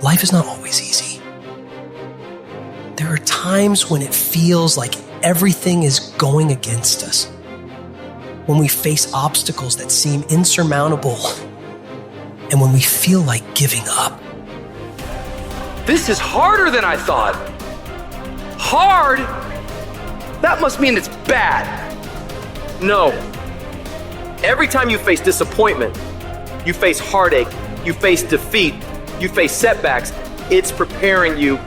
life is not always easy. There are times when it feels like everything is going against us, when we face obstacles that seem insurmountable, and when we feel like giving up. This is harder than I thought. Hard? That must mean it's bad. No. Every time you face disappointment, you face heartache, you face defeat, you face setbacks, it's preparing you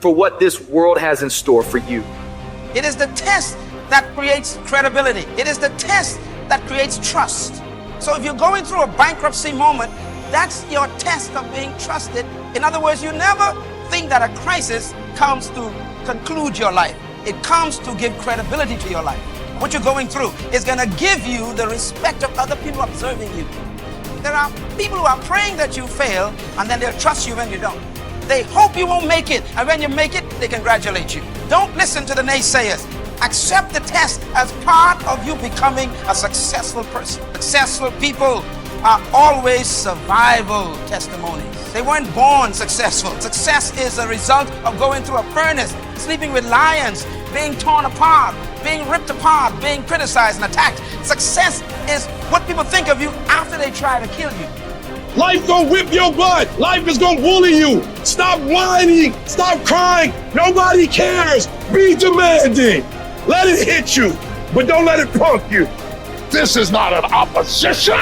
for what this world has in store for you. It is the test that creates credibility. It is the test that creates trust. So if you're going through a bankruptcy moment, that's your test of being trusted. In other words, you never think that a crisis comes to conclude your life. It comes to give credibility to your life. What you're going through is going to give you the respect of other people observing you. There are people who are praying that you fail, and then they'll trust you when you don't. They hope you won't make it, and when you make it, they congratulate you. Don't listen to the naysayers. Accept the test as part of you becoming a successful person. Successful people are always survival testimonies. They weren't born successful. Success is a result of going through a furnace, sleeping with lions, being torn apart, being ripped apart, being criticized and attacked. Success is what people think of you after they try to kill you. Life gonna whip your butt. Life is gonna bully you. Stop whining. Stop crying. Nobody cares. Be demanding. Let it hit you, but don't let it punk you. This is not an opposition.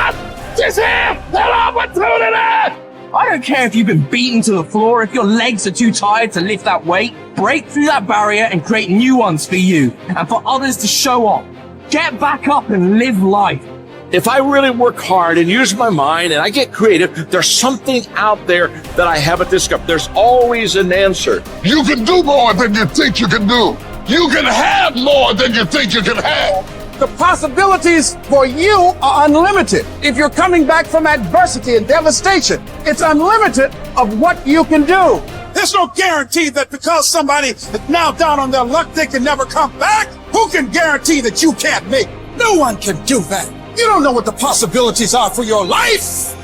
This is an opportunity. I don't care if you've been beaten to the floor, if your legs are too tired to lift that weight. Break through that barrier and create new ones for you and for others to show off. Get back up and live life. If I really work hard and use my mind and I get creative, there's something out there that I haven't discovered. There's always an answer. You can do more than you think you can do. You can have more than you think you can have. The possibilities for you are unlimited. If you're coming back from adversity and devastation, it's unlimited of what you can do. There's no guarantee that because somebody is now down on their luck, they can never come back. Who can guarantee that you can't make? No one can do that. You don't know what the possibilities are for your life.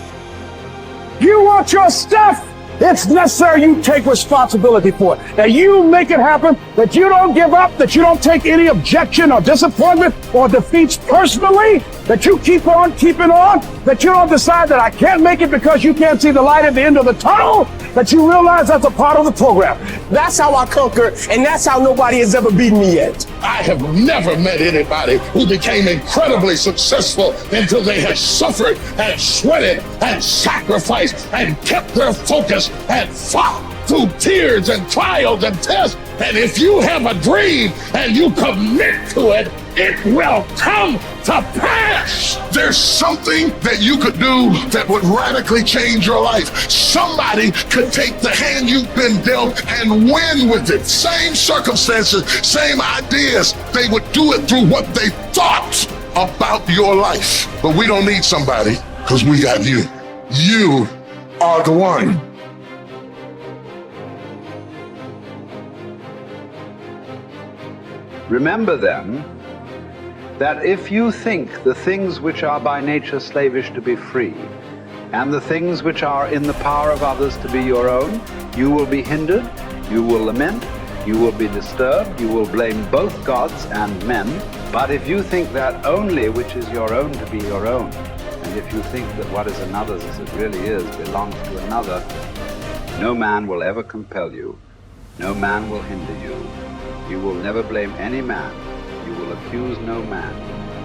You want your stuff? It's necessary you take responsibility for it. That you make it happen, that you don't give up, that you don't take any objection or disappointment or defeats personally, that you keep on keeping on, that you don't decide that I can't make it because you can't see the light at the end of the tunnel, that you realize that's a part of the program. That's how I conquer, and that's how nobody has ever beaten me yet. I have never met anybody who became incredibly successful until they had suffered and sweated and sacrificed and kept their focus and fought through tears and trials and tests. And if you have a dream and you commit to it, it will come to pass. There's something that you could do that would radically change your life. Somebody could take the hand you've been dealt and win with it. Same circumstances, same ideas. They would do it through what they thought about your life. But we don't need somebody because we got you. You are the one. Remember then, that if you think the things which are by nature slavish to be free, and the things which are in the power of others to be your own, you will be hindered, you will lament, you will be disturbed, you will blame both gods and men. But if you think that only which is your own to be your own, and if you think that what is another's as it really is belongs to another, no man will ever compel you, no man will hinder you. You will never blame any man. You will accuse no man.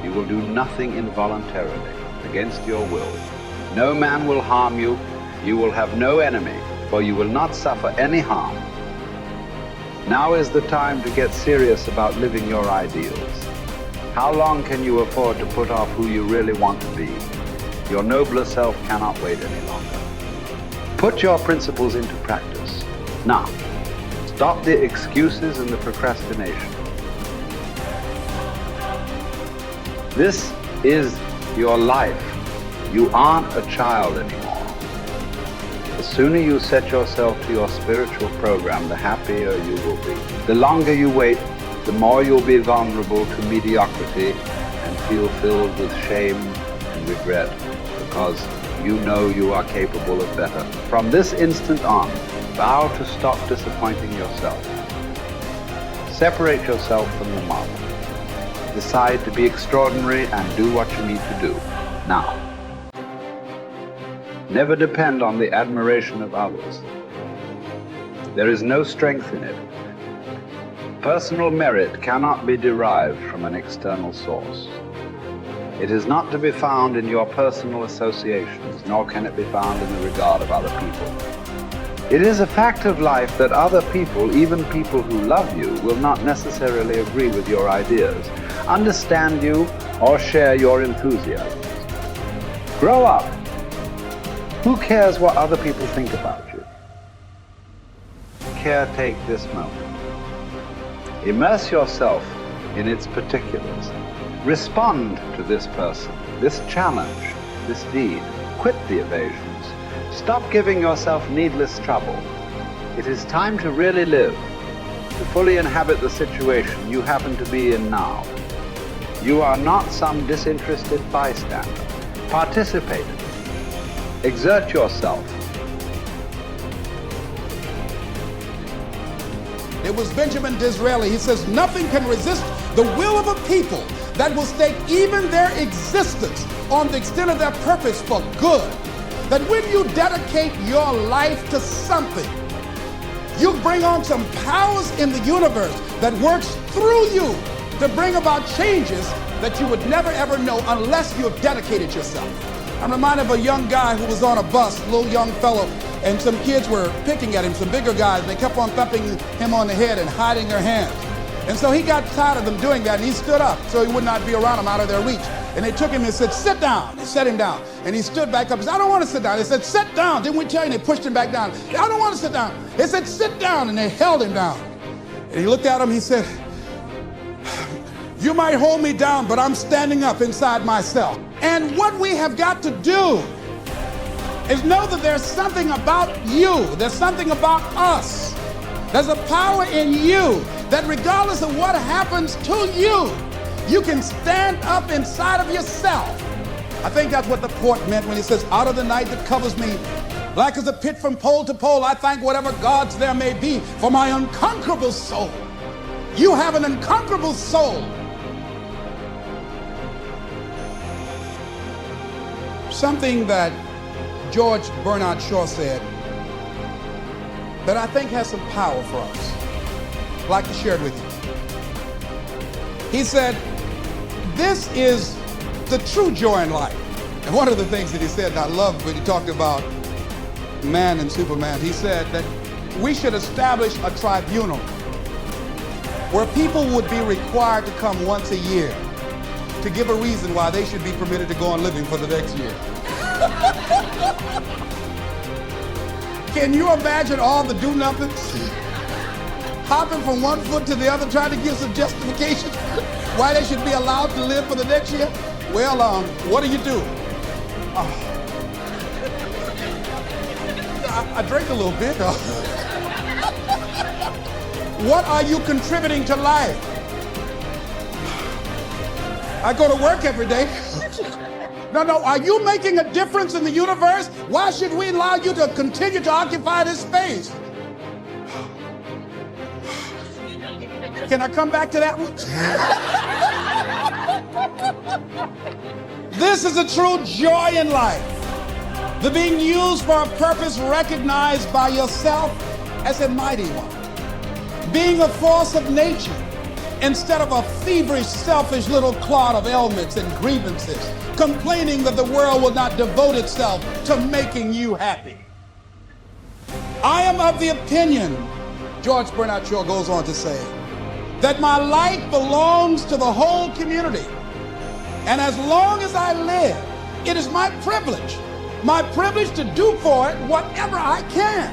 You will do nothing involuntarily, against your will. No man will harm you. You will have no enemy, for you will not suffer any harm. Now is the time to get serious about living your ideals. How long can you afford to put off who you really want to be? Your nobler self cannot wait any longer. Put your principles into practice. Now, stop the excuses and the procrastination. This is your life. You aren't a child anymore. The sooner you set yourself to your spiritual program, the happier you will be. The longer you wait, the more you'll be vulnerable to mediocrity and feel filled with shame and regret, because you know you are capable of better. From this instant on, Vow to stop disappointing yourself. Separate yourself from the mob. Decide to be extraordinary and do what you need to do, now. Never depend on the admiration of others. There is no strength in it. Personal merit cannot be derived from an external source. It is not to be found in your personal associations, nor can it be found in the regard of other people. It is a fact of life that other people, even people who love you, will not necessarily agree with your ideas, understand you, or share your enthusiasms. Grow up. Who cares what other people think about you? Caretake this moment. Immerse yourself in its particulars. Respond to this person, this challenge, this deed. Quit the evasions. Stop giving yourself needless trouble. It is time to really live, to fully inhabit the situation you happen to be in now. You are not some disinterested bystander. Participate. Exert yourself. It was Benjamin Disraeli. He says, nothing can resist the will of a people that will stake even their existence on the extent of their purpose for good. That when you dedicate your life to something, you bring on some powers in the universe that works through you to bring about changes that you would never ever know unless you have dedicated yourself. I'm reminded of a young guy who was on a bus, a little young fellow, and some kids were picking at him, some bigger guys, and they kept on thumping him on the head and hiding their hands. And so he got tired of them doing that, and he stood up so he would not be around them, out of their reach. And they took him and said, sit down. They set him down. And he stood back up and said, I don't want to sit down. They said, sit down. Didn't we tell you? And they pushed him back down. I don't want to sit down. They said, sit down. And they held him down. And he looked at him. He said, you might hold me down, but I'm standing up inside myself. And what we have got to do is know that there's something about you. There's something about us. There's a power in you that regardless of what happens to you, you can stand up inside of yourself. I think that's what the poet meant when he says, out of the night that covers me, black as a pit from pole to pole, I thank whatever gods there may be for my unconquerable soul. You have an unconquerable soul. Something that George Bernard Shaw said that I think has some power for us. I'd like to share it with you. He said, this is the true joy in life. And one of the things that he said, and I loved when he talked about man and Superman, he said that we should establish a tribunal where people would be required to come once a year to give a reason why they should be permitted to go on living for the next year. Can you imagine all the do-nothings hopping from one foot to the other trying to give some justification why they should be allowed to live for the next year? Well, what do you do? I drank a little bit. What are you contributing to life? I go to work every day. No, are you making a difference in the universe? Why should we allow you to continue to occupy this space? Can I come back to that one? This is a true joy in life. The being used for a purpose recognized by yourself as a mighty one. Being a force of nature instead of a feverish, selfish little clod of ailments and grievances, complaining that the world will not devote itself to making you happy. I am of the opinion, George Bernard Shaw goes on to say, that my life belongs to the whole community. And as long as I live, it is my privilege to do for it whatever I can.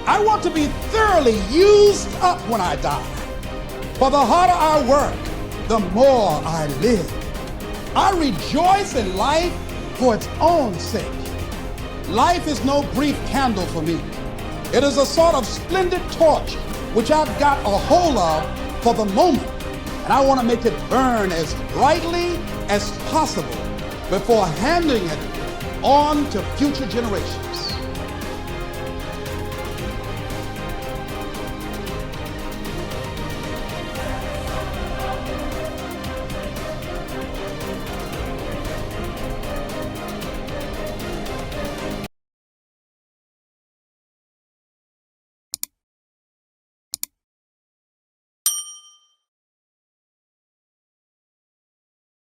I want to be thoroughly used up when I die. For the harder I work, the more I live. I rejoice in life for its own sake. Life is no brief candle for me. It is a sort of splendid torch which I've got a hold of for the moment. And I want to make it burn as brightly as possible before handing it on to future generations.